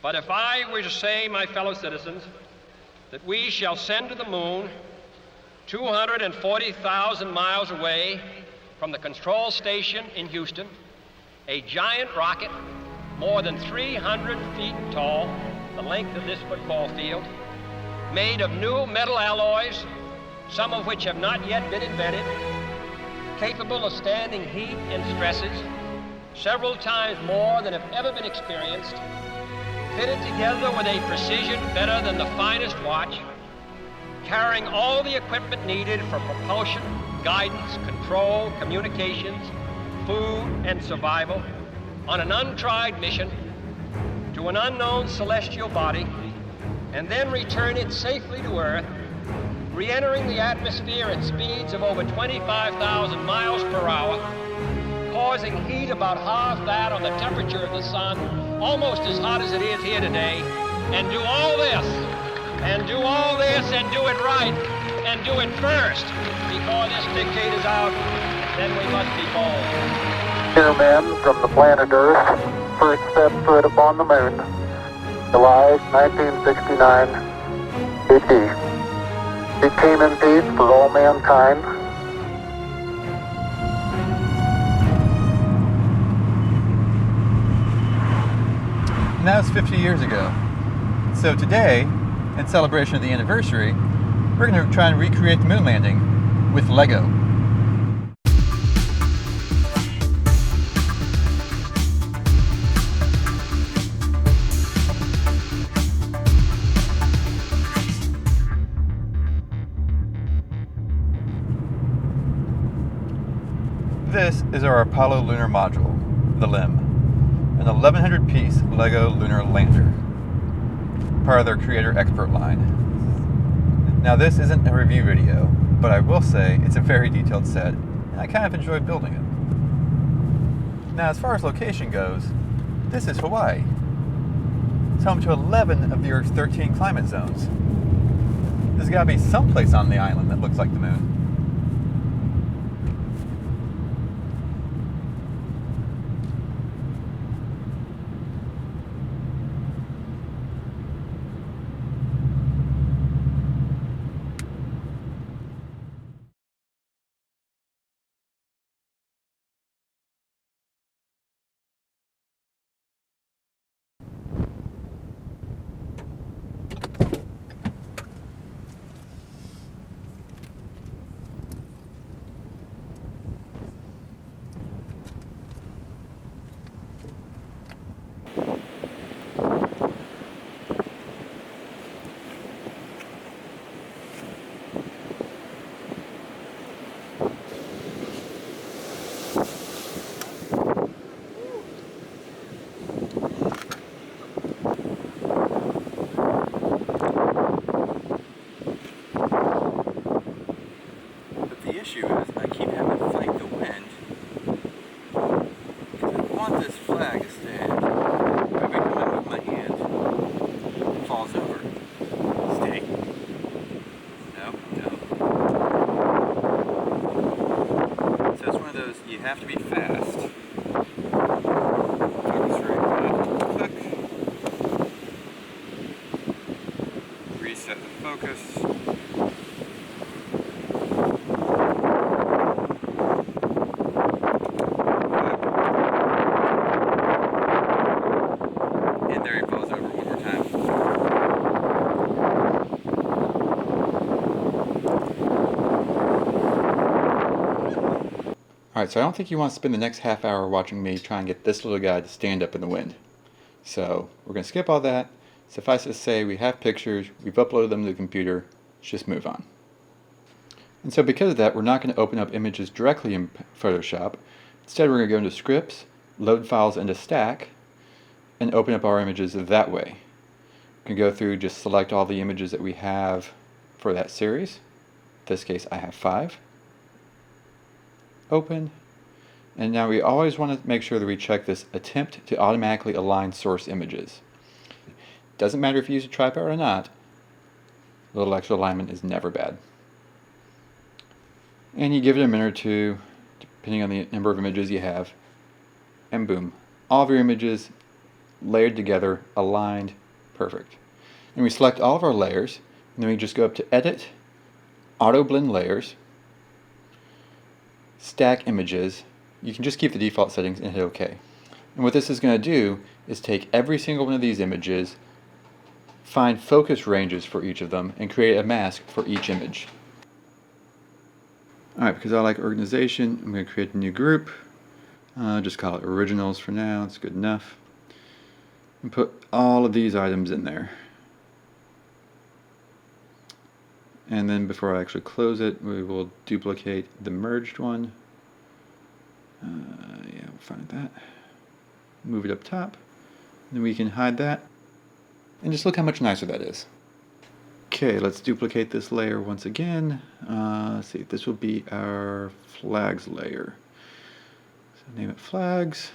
But if I were to say, my fellow citizens, that we shall send to the moon 240,000 miles away from the control station in Houston, a giant rocket more than 300 feet tall, the length of this football field, made of new metal alloys, some of which have not yet been invented, capable of standing heat and stresses several times more than have ever been experienced, fitted together with a precision better than the finest watch, carrying all the equipment needed for propulsion, guidance, control, communications, food, and survival on an untried mission to an unknown celestial body, and then return it safely to Earth, re-entering the atmosphere at speeds of over 25,000 miles per hour, causing heat about half that on the temperature of the sun, almost as hot as it is here today, and do all this, and do all this, and do it right, and do it first, before this decade is out, then we must be bold. Dear men from the planet Earth, first step foot upon the moon, July 1969, AD. It came in peace for all mankind. And that was 50 years ago. So today, in celebration of the anniversary, we're going to try and recreate the moon landing with LEGO. This is our Apollo Lunar Module, the LEM, an 1,100-piece LEGO Lunar Lander, part of their Creator Expert line. Now this isn't a review video, but I will say it's a very detailed set, and I kind of enjoyed building it. Now as far as location goes, this is Hawaii. It's home to 11 of the Earth's 13 climate zones. There's got to be some place on the island that looks like the moon. You have to be fast. Focus very good. Click. Reset the focus. And there he falls over one more time. Alright, so I don't think you want to spend the next half hour watching me try and get this little guy to stand up in the wind. So we're going to skip all that. Suffice it to say, we have pictures, we've uploaded them to the computer, let's just move on. And so because of that, we're not going to open up images directly in Photoshop. Instead, we're going to go into Scripts, load files into Stack, and open up our images that way. We can go through, just select all the images that we have for that series. In this case, I have 5. Open, and now we always want to make sure that we check this attempt to automatically align source images. Doesn't matter if you use a tripod or not, a little extra alignment is never bad. And you give it a minute or two, depending on the number of images you have, and boom, all of your images layered together, aligned, perfect. And we select all of our layers, and then we just go up to Edit, Auto Blend Layers, Stack Images. You can just keep the default settings and hit OK. And what this is going to do is take every single one of these images, find focus ranges for each of them, and create a mask for each image. Alright, because I like organization, I'm going to create a new group. Just call it Originals for now, it's good enough. And put all of these items in there. And then before I actually close it, we will duplicate the merged one. Yeah, we'll find that. Move it up top. Then we can hide that. And just look how much nicer that is. Okay, let's duplicate this layer once again. Let's see, this will be our flags layer. So name it flags.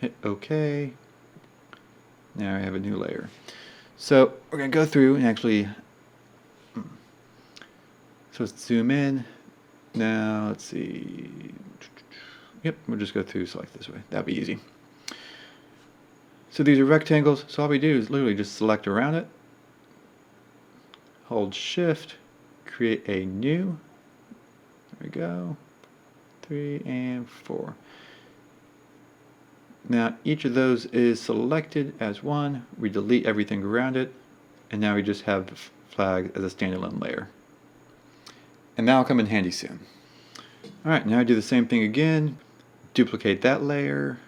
Hit OK. Now I have a new layer. So we're going to go through and actually... So let's zoom in. Now let's see. Yep, we'll just go through select this way. That'll be easy. So these are rectangles, so all we do is literally just select around it, hold shift, create a new, there we go, 3 and 4. Now each of those is selected as one, we delete everything around it, and now we just have the flag as a standalone layer. And that'll come in handy soon. Alright, now I do the same thing again, duplicate that layer.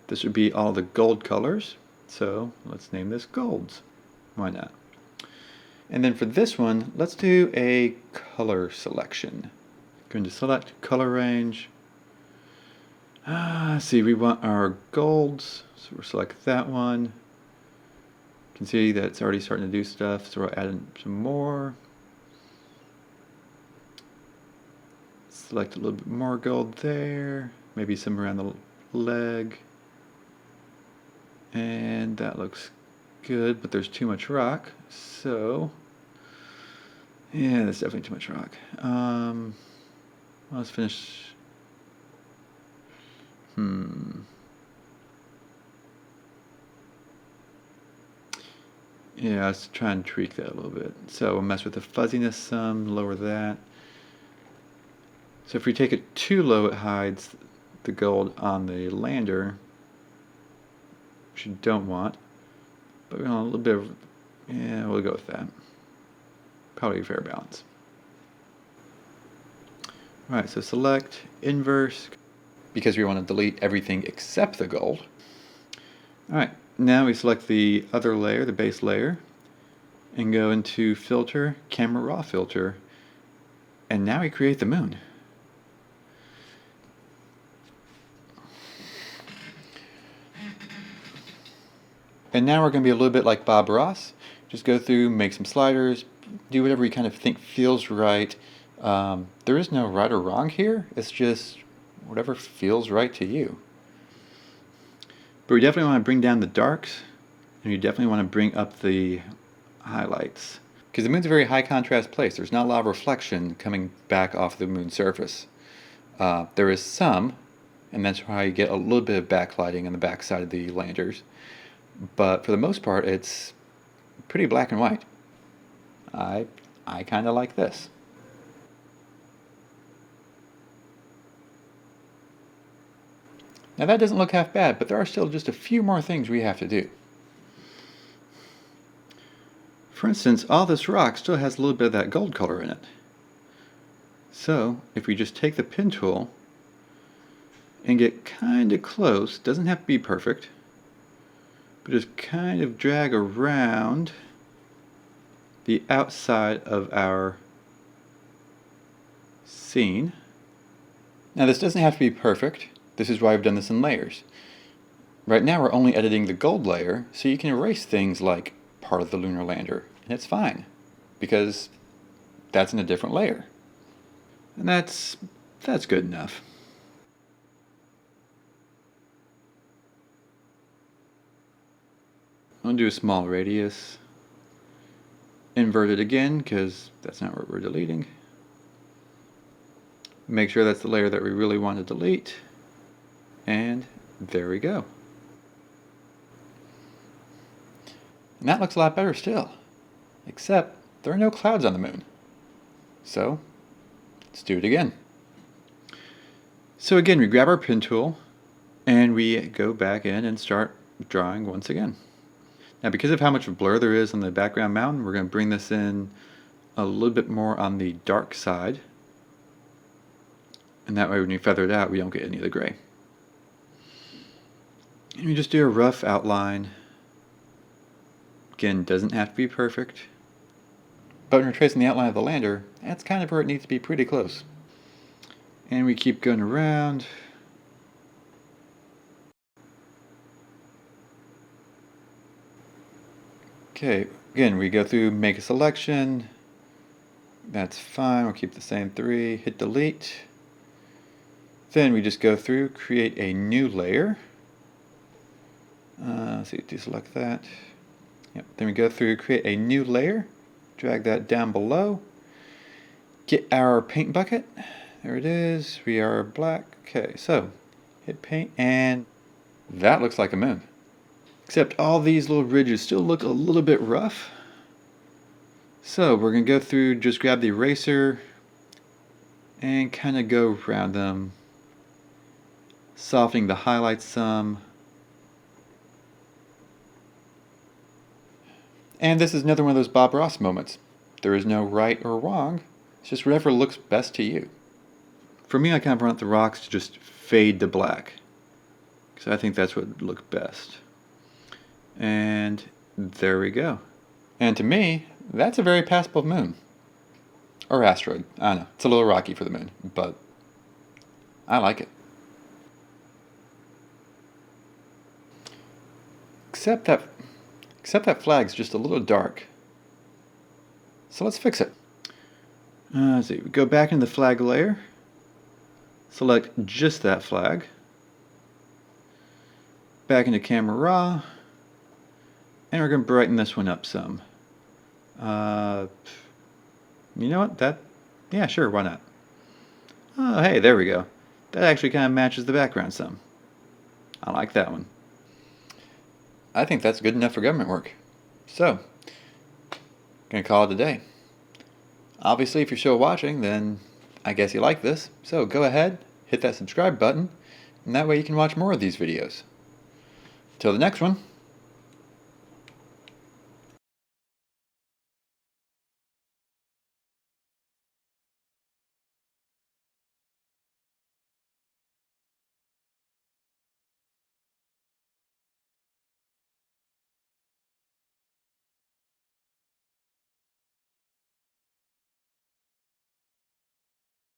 This would be all the gold colors, so let's name this golds. Why not? And then for this one, let's do a color selection. Going to select color range. See, we want our golds, so we'll select that one. You can see that it's already starting to do stuff, so we'll add in some more. Select a little bit more gold there, maybe some around the leg. And that looks good, but there's too much rock, so yeah, that's definitely too much rock. Let's finish. Yeah, let's try and tweak that a little bit. So we'll mess with the fuzziness some, lower that. So if we take it too low, it hides the gold on the lander, which you don't want. But we want a little bit of, yeah, we'll go with that. Probably a fair balance. Alright, so select inverse, because we want to delete everything except the gold. Alright, now we select the other layer, the base layer, and go into filter, camera raw filter, and now we create the moon. And now we're going to be a little bit like Bob Ross. Just go through, make some sliders, do whatever you kind of think feels right. There is no right or wrong here. It's just whatever feels right to you. But we definitely want to bring down the darks, and you definitely want to bring up the highlights. Because the moon's a very high contrast place. There's not a lot of reflection coming back off the moon's surface. There is some, and that's why you get a little bit of backlighting on the back side of the landers. But for the most part, it's pretty black and white. I kind of like this. Now that doesn't look half bad, but there are still just a few more things we have to do. For instance, all this rock still has a little bit of that gold color in it. So if we just take the pen tool and get kind of close, doesn't have to be perfect, but just kind of drag around the outside of our scene. Now this doesn't have to be perfect. This is why I've done this in layers. Right now we're only editing the gold layer, so you can erase things like part of the lunar lander, and it's fine, because that's in a different layer. And that's good enough. I'll do a small radius. Invert it again, because that's not what we're deleting. Make sure that's the layer that we really want to delete. And there we go. And that looks a lot better still. Except there are no clouds on the moon. So let's do it again. So again, we grab our pen tool and we go back in and start drawing once again. Now because of how much blur there is on the background mountain, we're going to bring this in a little bit more on the dark side. And that way when you feather it out, we don't get any of the gray. And we just do a rough outline. Again, doesn't have to be perfect. But when we're tracing the outline of the lander, that's kind of where it needs to be pretty close. And we keep going around. Okay, again, we go through, make a selection. That's fine, we'll keep the same 3, hit delete. Then we just go through, create a new layer. Let's see, deselect that. Yep. Then we go through, create a new layer, drag that down below. Get our paint bucket. There it is. We are black. Okay, so hit paint, and that looks like a moon. Except all these little ridges still look a little bit rough. So we're going to go through, just grab the eraser and kind of go around them, softening the highlights some. And this is another one of those Bob Ross moments. There is no right or wrong. It's just whatever looks best to you. For me, I kind of want the rocks to just fade to black, because I think that's what would look best. And there we go. And to me, that's a very passable moon. Or asteroid. I don't know. It's a little rocky for the moon, but I like it. Except that flag's just a little dark. So let's fix it. Let's see. We go back into the flag layer. Select just that flag. Back into camera raw. And we're going to brighten this one up some. You know what? Yeah, sure, why not? Oh, hey, there we go. That actually kind of matches the background some. I like that one. I think that's good enough for government work. So, gonna call it a day. Obviously, if you're still watching, then I guess you like this. So go ahead, hit that subscribe button, and that way you can watch more of these videos. Till the next one.